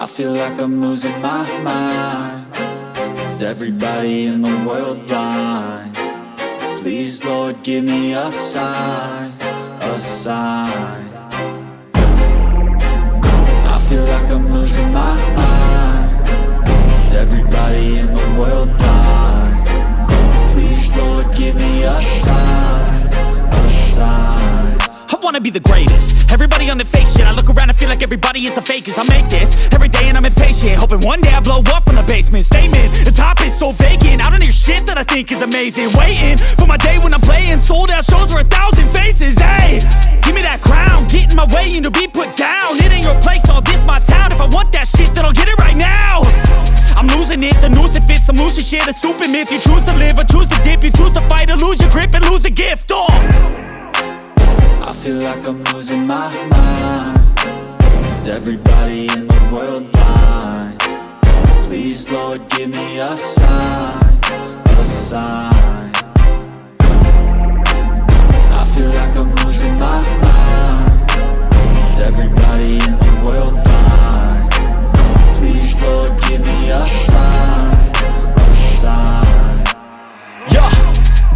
I feel like I'm losing my mind. Is everybody in the world blind? Please, Lord, give me a sign, a sign. I feel like I'm losing my mind. Is everybody in the world blind? Please, Lord, give me a sign, a sign. I wanna be the greatest. Everybody on the fake shit. I look around and feel like everybody is the fakest. I make this every day and I'm impatient, hoping one day I blow up from the basement. Statement, the top is so vacant. I don't hear shit that I think is amazing. Waiting for my day when I'm playing sold out shows for 1,000 faces. Hey, give me that crown, get in my way and to be put down. It ain't your place, no, this my town. If I want that shit, then I'll get it right now. I'm losing it, the noose it fits. I'm losing shit, a stupid myth. You choose to live or choose to dip. You choose to fight or lose your grip and lose a gift. I feel like I'm losing my mind. Is everybody in the world blind? Please, Lord, give me a sign, a sign. I feel like I'm losing my mind. Is everybody in the world blind? Please, Lord, give me a sign, a sign. Yeah.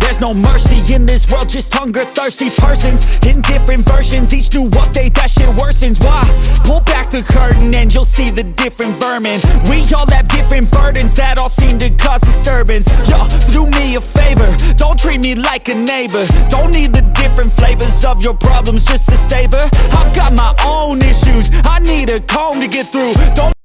There's no mercy in this world, just hunger-thirsty persons in different versions. Each new update, that shit worsens. Why? Pull back the curtain and you'll see the different vermin. We all have different burdens that all seem to cause disturbance. Yo, so do me a favor, don't treat me like a neighbor. Don't need the different flavors of your problems just to savor. I've got my own issues, I need a comb to get through. Don't